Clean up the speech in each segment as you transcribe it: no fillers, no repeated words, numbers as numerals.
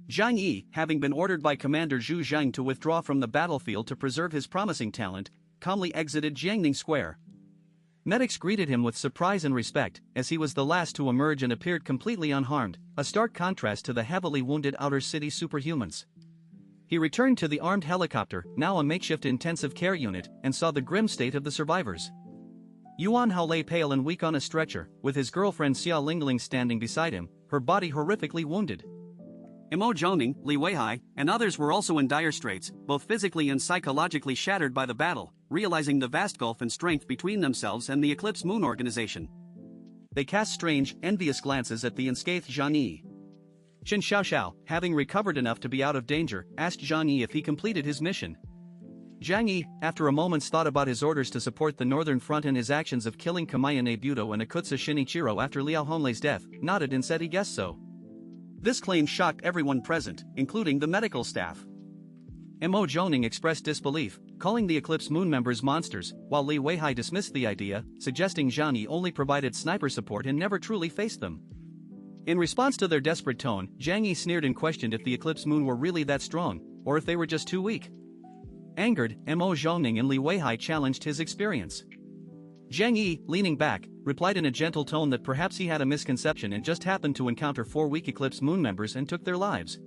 Zhang Yi, having been ordered by Commander Zhu Zheng to withdraw from the battlefield to preserve his promising talent, calmly exited Jiangning Square. Medics greeted him with surprise and respect, as he was the last to emerge and appeared completely unharmed, a stark contrast to the heavily wounded outer city superhumans. He returned to the armed helicopter, now a makeshift intensive care unit, and saw the grim state of the survivors. Yuan Hao lay pale and weak on a stretcher, with his girlfriend Xia Lingling standing beside him, her body horrifically wounded. Mo Zhongning, Li Weihai, and others were also in dire straits, both physically and psychologically shattered by the battle, realizing the vast gulf in strength between themselves and the Eclipse Moon organization. They cast strange, envious glances at the unscathed Zhang Yi. Qin Xiaoxiao, having recovered enough to be out of danger, asked Zhang Yi if he completed his mission. Zhang Yi, after a moment's thought about his orders to support the Northern Front and his actions of killing Kamayane Budo and Akutsu Shinichiro after Liao Honlei's death, nodded and said he guessed so. This claim shocked everyone present, including the medical staff. Mo Zhongning expressed disbelief, calling the Eclipse Moon members monsters, while Li Weihai dismissed the idea, suggesting Zhang Yi only provided sniper support and never truly faced them. In response to their desperate tone, Zhang Yi sneered and questioned if the Eclipse Moon were really that strong, or if they were just too weak. Angered, Mo Zhongning and Li Weihai challenged his experience. Zhang Yi, leaning back, replied in a gentle tone that perhaps he had a misconception and just happened to encounter 4 weak Eclipse Moon members and took their lives.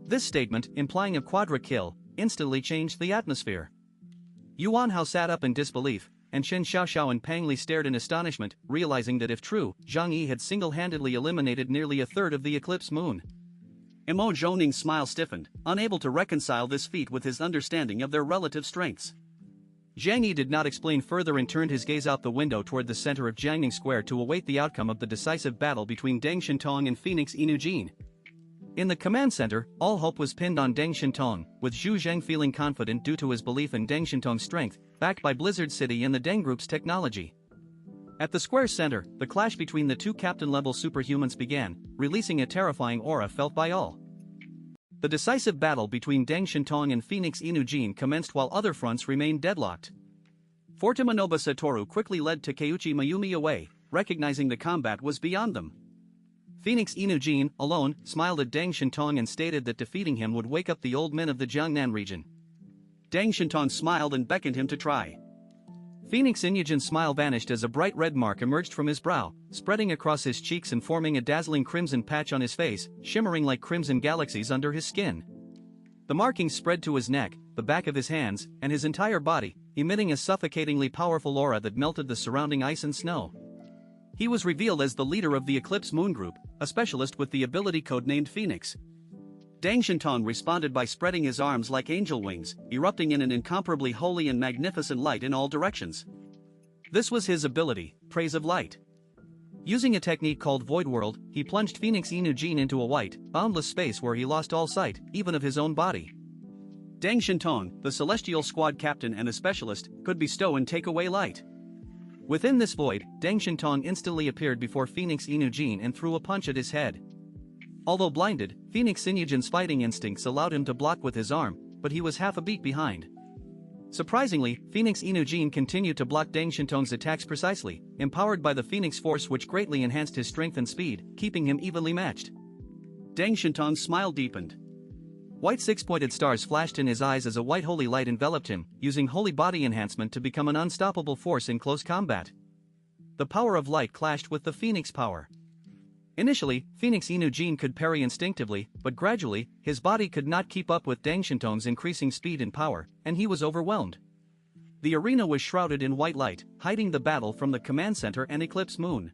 This statement, implying a quadra kill, instantly changed the atmosphere. Yuan Hao sat up in disbelief, and Qin Xiaoxiao and Pang Li stared in astonishment, realizing that if true, Zhang Yi had single-handedly eliminated nearly a third of the Eclipse Moon. Mo Zhongning's smile stiffened, unable to reconcile this feat with his understanding of their relative strengths. Zhang Yi did not explain further and turned his gaze out the window toward the center of Jiangning Square to await the outcome of the decisive battle between Deng Shintong and Phoenix Inujin. In the command center, all hope was pinned on Deng Shintong, with Zhu Zheng feeling confident due to his belief in Deng Shintong's strength, backed by Blizzard City and the Deng Group's technology. At the square's center, the clash between the two captain-level superhumans began, releasing a terrifying aura felt by all. The decisive battle between Deng Shintong and Phoenix Inujin commenced while other fronts remained deadlocked. Fortimanobu Satoru quickly led Takeuchi Mayumi away, recognizing the combat was beyond them. Phoenix Inujin, alone, smiled at Deng Shintong and stated that defeating him would wake up the old men of the Jiangnan region. Deng Shintong smiled and beckoned him to try. Phoenix Inujin's smile vanished as a bright red mark emerged from his brow, spreading across his cheeks and forming a dazzling crimson patch on his face, shimmering like crimson galaxies under his skin. The markings spread to his neck, the back of his hands, and his entire body, emitting a suffocatingly powerful aura that melted the surrounding ice and snow. He was revealed as the leader of the Eclipse Moon Group, a specialist with the ability codenamed Phoenix. Deng Shintong responded by spreading his arms like angel wings, erupting in an incomparably holy and magnificent light in all directions. This was his ability, Praise of Light. Using a technique called Void World, he plunged Phoenix Inujin into a white, boundless space where he lost all sight, even of his own body. Deng Shintong, the Celestial Squad captain and a specialist, could bestow and take away light. Within this void, Deng Shintong instantly appeared before Phoenix Inujin and threw a punch at his head. Although blinded, Phoenix Inujin's fighting instincts allowed him to block with his arm, but he was half a beat behind. Surprisingly, Phoenix Inujin continued to block Deng Shintong's attacks precisely, empowered by the Phoenix Force which greatly enhanced his strength and speed, keeping him evenly matched. Deng Shintong's smile deepened. White six-pointed stars flashed in his eyes as a white holy light enveloped him, using holy body enhancement to become an unstoppable force in close combat. The power of light clashed with the Phoenix power. Initially, Phoenix Inujin could parry instinctively, but gradually, his body could not keep up with Deng Shintong's increasing speed and power, and he was overwhelmed. The arena was shrouded in white light, hiding the battle from the command center and Eclipse Moon.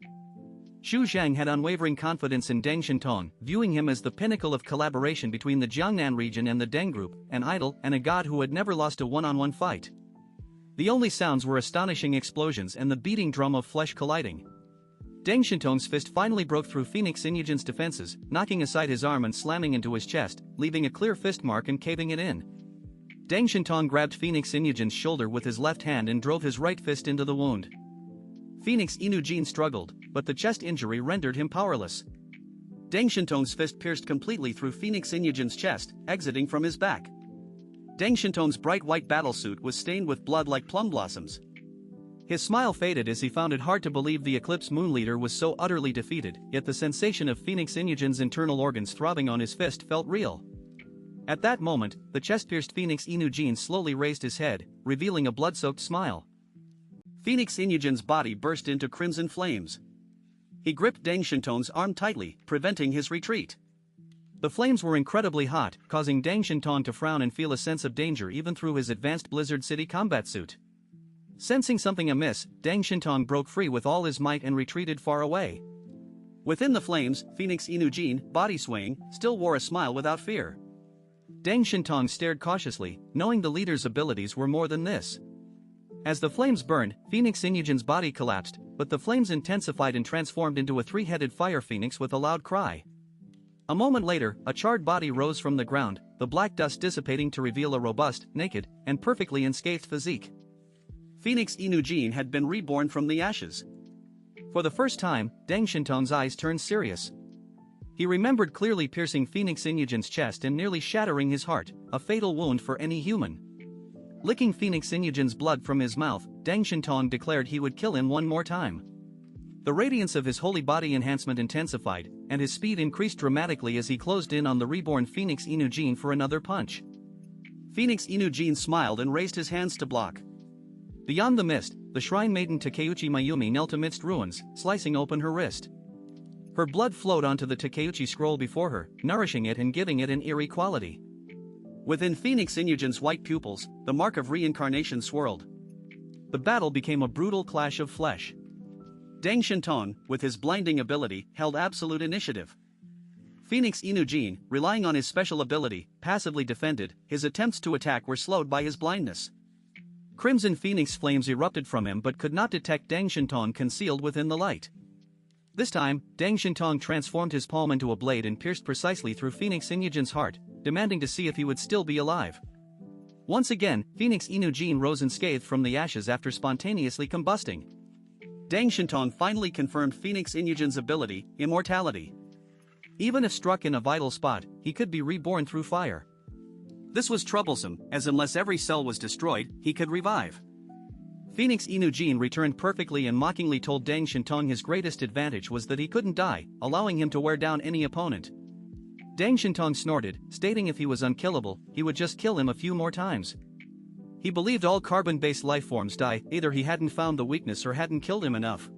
Xu Zhang had unwavering confidence in Deng Shintong, viewing him as the pinnacle of collaboration between the Jiangnan region and the Deng Group, an idol and a god who had never lost a one-on-one fight. The only sounds were astonishing explosions and the beating drum of flesh colliding. Deng Shintong's fist finally broke through Phoenix Inujin's defenses, knocking aside his arm and slamming into his chest, leaving a clear fist mark and caving it in. Deng Shintong grabbed Phoenix Inujin's shoulder with his left hand and drove his right fist into the wound. Phoenix Inujin struggled, but the chest injury rendered him powerless. Deng Shintong's fist pierced completely through Phoenix Inujin's chest, exiting from his back. Deng Shintong's bright white battlesuit was stained with blood like plum blossoms. His smile faded as he found it hard to believe the Eclipse Moon Leader was so utterly defeated, yet the sensation of Phoenix Inugen's internal organs throbbing on his fist felt real. At that moment, the chest-pierced Phoenix Inugen slowly raised his head, revealing a blood-soaked smile. Phoenix Inugen's body burst into crimson flames. He gripped Deng Shintong's arm tightly, preventing his retreat. The flames were incredibly hot, causing Deng Shintong to frown and feel a sense of danger even through his advanced Blizzard City combat suit. Sensing something amiss, Deng Shintong broke free with all his might and retreated far away. Within the flames, Phoenix Inugen, body swaying, still wore a smile without fear. Deng Shintong stared cautiously, knowing the leader's abilities were more than this. As the flames burned, Phoenix Inugen's body collapsed, but the flames intensified and transformed into a three-headed fire phoenix with a loud cry. A moment later, a charred body rose from the ground, the black dust dissipating to reveal a robust, naked, and perfectly unscathed physique. Phoenix Inugen had been reborn from the ashes. For the first time, Deng Shintong's eyes turned serious. He remembered clearly piercing Phoenix Inugen's chest and nearly shattering his heart, a fatal wound for any human. Licking Phoenix Inugen's blood from his mouth, Deng Shintong declared he would kill him one more time. The radiance of his holy body enhancement intensified, and his speed increased dramatically as he closed in on the reborn Phoenix Inugen for another punch. Phoenix Inugen smiled and raised his hands to block. Beyond the mist, the shrine maiden Takeuchi Mayumi knelt amidst ruins, slicing open her wrist. Her blood flowed onto the Takeuchi scroll before her, nourishing it and giving it an eerie quality. Within Phoenix Inugen's white pupils, the mark of reincarnation swirled. The battle became a brutal clash of flesh. Deng Shintong, with his blinding ability, held absolute initiative. Phoenix Inugen, relying on his special ability, passively defended. His attempts to attack were slowed by his blindness. Crimson Phoenix flames erupted from him but could not detect Deng Shintong concealed within the light. This time, Deng Shintong transformed his palm into a blade and pierced precisely through Phoenix Inugen's heart, demanding to see if he would still be alive. Once again, Phoenix Inugen rose unscathed from the ashes after spontaneously combusting. Deng Shintong finally confirmed Phoenix Inugen's ability, immortality. Even if struck in a vital spot, he could be reborn through fire. This was troublesome, as unless every cell was destroyed, he could revive. Phoenix Inugen returned perfectly and mockingly told Deng Shintong his greatest advantage was that he couldn't die, allowing him to wear down any opponent. Deng Shintong snorted, stating if he was unkillable, he would just kill him a few more times. He believed all carbon-based lifeforms die, either he hadn't found the weakness or hadn't killed him enough.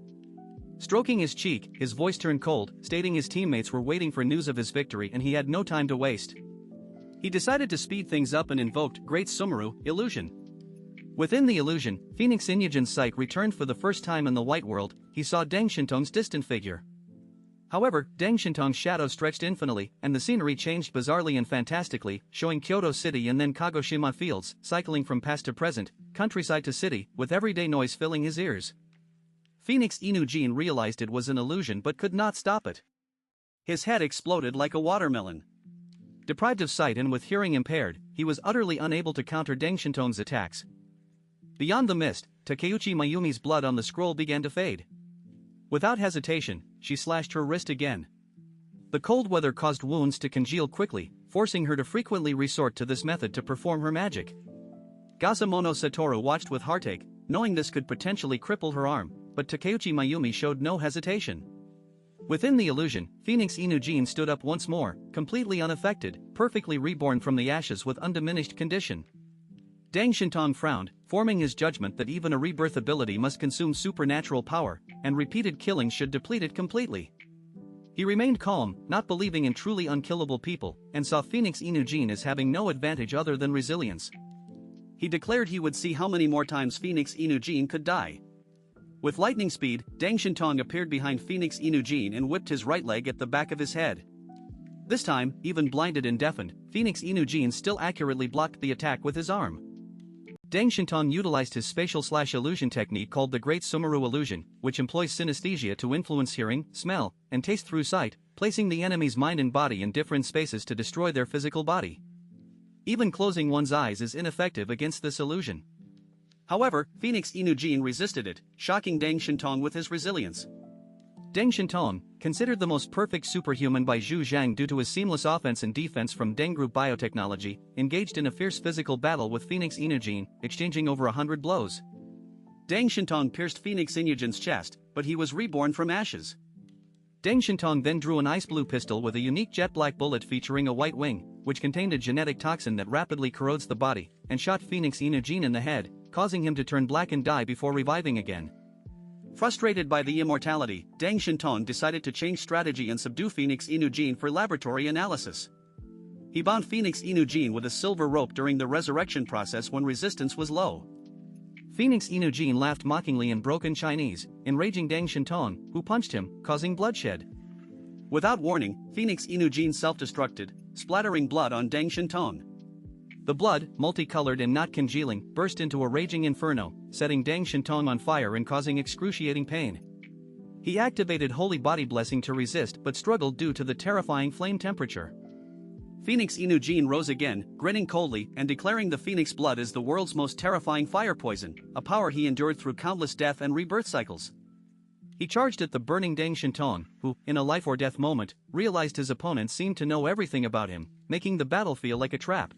Stroking his cheek, his voice turned cold, stating his teammates were waiting for news of his victory and he had no time to waste. He decided to speed things up and invoked Great Sumeru, Illusion. Within the illusion, Phoenix Inugen's sight returned for the first time in the White World. He saw Deng Shintong's distant figure. However, Deng Shintong's shadow stretched infinitely, and the scenery changed bizarrely and fantastically, showing Kyoto City and then Kagoshima fields, cycling from past to present, countryside to city, with everyday noise filling his ears. Phoenix Inugen realized it was an illusion but could not stop it. His head exploded like a watermelon. Deprived of sight and with hearing impaired, he was utterly unable to counter Deng Shintong's attacks. Beyond the mist, Takeuchi Mayumi's blood on the scroll began to fade. Without hesitation, she slashed her wrist again. The cold weather caused wounds to congeal quickly, forcing her to frequently resort to this method to perform her magic. Gasamono Satoru watched with heartache, knowing this could potentially cripple her arm, but Takeuchi Mayumi showed no hesitation. Within the illusion, Phoenix Inugen stood up once more, completely unaffected, perfectly reborn from the ashes with undiminished condition. Deng Shintong frowned, forming his judgment that even a rebirth ability must consume supernatural power, and repeated killing should deplete it completely. He remained calm, not believing in truly unkillable people, and saw Phoenix Inugen as having no advantage other than resilience. He declared he would see how many more times Phoenix Inugen could die. With lightning speed, Deng Shintong appeared behind Phoenix Inugen and whipped his right leg at the back of his head. This time, even blinded and deafened, Phoenix Inugen still accurately blocked the attack with his arm. Deng Shintong utilized his spatial/illusion technique called the Great Sumeru Illusion, which employs synesthesia to influence hearing, smell, and taste through sight, placing the enemy's mind and body in different spaces to destroy their physical body. Even closing one's eyes is ineffective against this illusion. However, Phoenix Inugen resisted it, shocking Deng Shintong with his resilience. Deng Shintong, considered the most perfect superhuman by Zhu Zhang due to his seamless offense and defense from Deng Group biotechnology, engaged in a fierce physical battle with Phoenix Inugen, exchanging over 100 blows. Dang Shintong pierced Phoenix Inujin's chest, but he was reborn from ashes. Dang Shintong then drew an ice blue pistol with a unique jet black bullet featuring a white wing, which contained a genetic toxin that rapidly corrodes the body, and shot Phoenix Inujin in the head, causing him to turn black and die before reviving again. Frustrated by the immortality, Dang Shintong decided to change strategy and subdue Phoenix Inujin for laboratory analysis. He bound Phoenix Inujin with a silver rope during the resurrection process when resistance was low. Phoenix Inujin laughed mockingly in broken Chinese, enraging Dang Shintong, who punched him, causing bloodshed. Without warning, Phoenix Inujin self-destructed, splattering blood on Dang Shintong. The blood, multicolored and not congealing, burst into a raging inferno, setting Dang Shintong on fire and causing excruciating pain. He activated Holy Body Blessing to resist but struggled due to the terrifying flame temperature. Phoenix Inujin rose again, grinning coldly and declaring the Phoenix blood as the world's most terrifying fire poison, a power he endured through countless death and rebirth cycles. He charged at the burning Dang Shintong, who, in a life-or-death moment, realized his opponent seemed to know everything about him, making the battle feel like a trap.